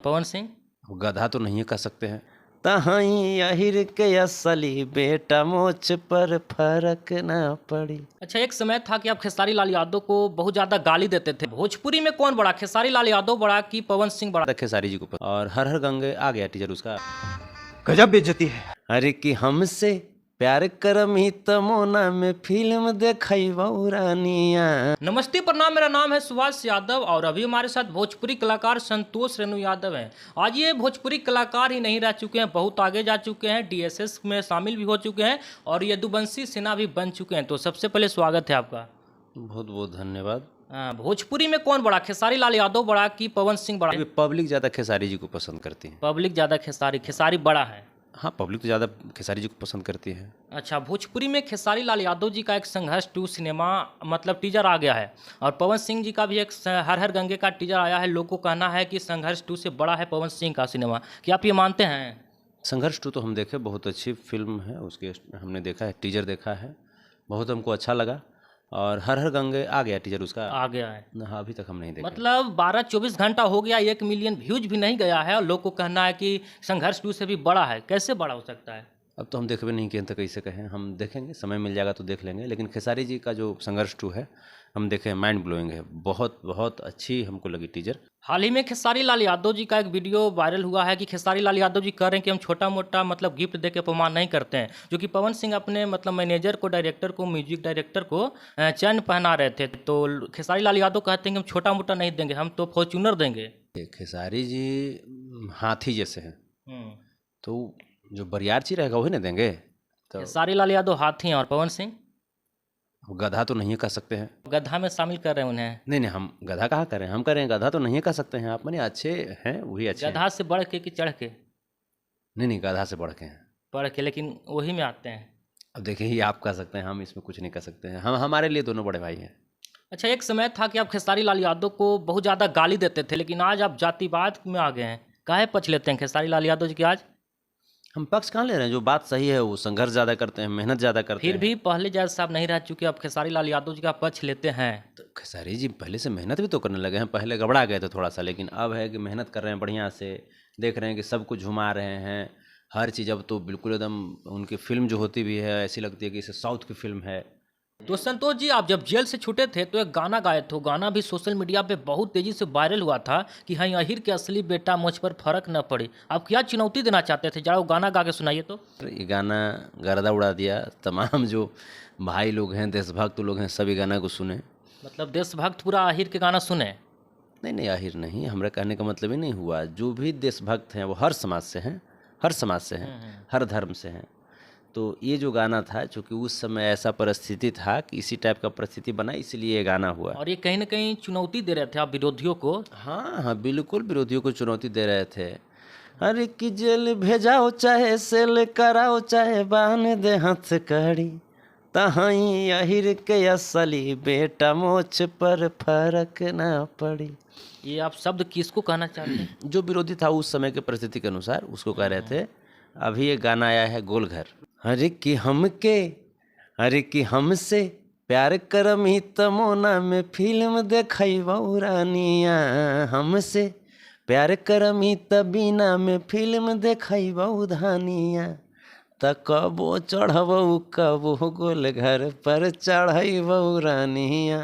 पवन सिंह। गधा तो नहीं कह सकते हैं। तहाई अहिर के असली बेटा मोछ पर फर्क ना पड़ी। अच्छा, एक समय था कि आप खेसारी लाल यादव को बहुत ज्यादा गाली देते थे। भोजपुरी में कौन बड़ा, खेसारी लाल यादव बड़ा कि पवन सिंह बड़ा? खेसारी जी को और हर हर गंगे आ गया टीचर उसका। गजब बेइज्जती है। अरे कि हमसे प्यार करम ही तमोना में फिल्म देखई रानिया। नमस्ते, प्रणाम। मेरा नाम है सुभाष यादव और अभी हमारे साथ भोजपुरी कलाकार संतोष रेणु यादव हैं। आज ये भोजपुरी कलाकार ही नहीं रह चुके हैं, बहुत आगे जा चुके हैं, डीएसएस में शामिल भी हो चुके हैं और यदुवंशी सिन्हा भी बन चुके हैं। तो सबसे पहले स्वागत है आपका। बहुत बहुत धन्यवाद। भोजपुरी में कौन बड़ा, खेसारी लाल यादव बड़ा कि पवन सिंह बड़ा? पब्लिक ज़्यादा खेसारी जी को पसंद करती है। पब्लिक ज़्यादा खेसारी बड़ा है। हाँ, पब्लिक तो ज़्यादा खेसारी जी को पसंद करती है। अच्छा, भोजपुरी में खेसारी लाल यादव जी का एक संघर्ष 2 सिनेमा मतलब टीजर आ गया है और पवन सिंह जी का भी एक हर हर गंगे का टीजर आया है। लोगों को कहना है कि संघर्ष 2 से बड़ा है पवन सिंह का सिनेमा। क्या आप ये मानते हैं? संघर्ष 2 तो हम देखे, बहुत अच्छी फिल्म है उसके, हमने देखा है, टीजर देखा है, बहुत हमको अच्छा लगा। और हर हर गंगे आ गया टीजर उसका, आ गया है। हाँ, अभी तक हम नहीं देखे। मतलब 12-24 घंटा हो गया, 1 मिलियन व्यूज भी नहीं गया है और लोग को कहना है कि संघर्ष 2 से भी बड़ा है। कैसे बड़ा हो सकता है? अब तो हम देखबे नहीं किए तो कैसे कहें। हम देखेंगे, समय मिल जाएगा तो देख लेंगे। लेकिन खेसारी जी का जो संघर्ष 2 है हम देखे, माइंड ब्लोइंग है, बहुत बहुत अच्छी हमको लगी टीजर। हाल ही में खेसारी लाल यादव जी का एक वीडियो वायरल हुआ है कि खेसारी लाल यादव जी कह रहे हैं कि हम छोटा मोटा मतलब गिफ्ट दे के अपमान नहीं करते हैं, जो कि पवन सिंह अपने मतलब मैनेजर को, डायरेक्टर को, म्यूजिक डायरेक्टर को चैन पहना रहे थे। तो खेसारी लाल यादव कहते हैं कि हम छोटा मोटा नहीं देंगे, हम तो फॉर्च्यूनर देंगे। खेसारी जी हाथी जैसे हैं, तो जो बरियारची रहेगा वही ना देंगे। तो खेसारी लाल यादव हाथी हैं और पवन सिंह गधा तो नहीं कह सकते हैं। गधा में शामिल कर रहे हैं उन्हें। नहीं, हम गधा कहाँ करें, हम करें गधा तो नहीं कह सकते हैं। आप माने अच्छे हैं, वही अच्छे हैं। गधा से बढ़ के कि चढ़ के? नहीं, गधा से बढ़ के हैं। बढ़ के, लेकिन वही में आते हैं। अब देखिए, ये आप कह सकते हैं, हम इसमें कुछ नहीं कह सकते हैं। हम, हमारे लिए दोनों बड़े भाई हैं। अच्छा, एक समय था कि आप खेसारी लाल यादव को बहुत ज़्यादा गाली देते थे, लेकिन आज आप जातिवाद में आ गए हैं। काहे पक्ष लेते हैं खेसारी लाल यादव जी की आज? हम पक्ष कहाँ ले रहे हैं? जो बात सही है वो संघर्ष ज़्यादा करते हैं, मेहनत ज़्यादा करते हैं। फिर भी पहले जैसे साहब नहीं रह चुके, अब खेसारी लाल यादव जी का पक्ष लेते हैं। तो खेसारी जी पहले से मेहनत भी तो करने लगे हैं। पहले घबरा गए थे थोड़ा सा, लेकिन अब है कि मेहनत कर रहे हैं बढ़िया से। देख रहे हैं कि सब कुछ झुमा रहे हैं, हर चीज़। अब तो बिल्कुल एकदम उनकी फिल्म जो होती भी है ऐसी लगती है कि इसे साउथ की फिल्म है। तो संतोष जी, आप जब जेल से छूटे थे तो एक गाना गाए थे। गाना भी सोशल मीडिया पे बहुत तेजी से वायरल हुआ था कि हाँ, अहिर के असली बेटा मुझ पर फर्क न पड़े। आप क्या चुनौती देना चाहते थे? जरा वो गाना गा के सुनाइए तो। ये गाना गर्दा उड़ा दिया। तमाम जो भाई लोग हैं, देशभक्त लोग हैं, सभी गाना को सुने। मतलब देशभक्त पूरा अहिर के गाना सुने? नहीं, आहिर नहीं, हमारा कहने का मतलब ही नहीं हुआ। जो भी देशभक्त हैं वो हर समाज से हैं, हर समाज से हैं, हर धर्म से हैं। तो ये जो गाना था, चूँकि उस समय ऐसा परिस्थिति था कि इसी टाइप का परिस्थिति बना, इसलिए ये गाना हुआ। और ये कहीं ना कहीं चुनौती दे रहे थे आप विरोधियों को? हाँ, बिल्कुल विरोधियों को चुनौती दे रहे थे। अरे कि जेल भेजाओ, चाहे सेल कराओ, चाहे बांध दे हाथ कड़ी, तहाई अहिर के असली बेटा मोछ पर फर्क ना पड़ी। ये आप शब्द किसको कहना चाहते हैं? जो विरोधी था उस समय के परिस्थिति के अनुसार उसको कह रहे थे। अभी ये गाना आया है गोलघर। अरे कि हमसे प्यार करम ही तमोना में फिल्म देखई रानिया। हमसे प्यार करम ही तबीना में फिल्म देखई धानिया। त कबो चढ़बऊ, कबो गोलघर पर चढ़ई रानिया।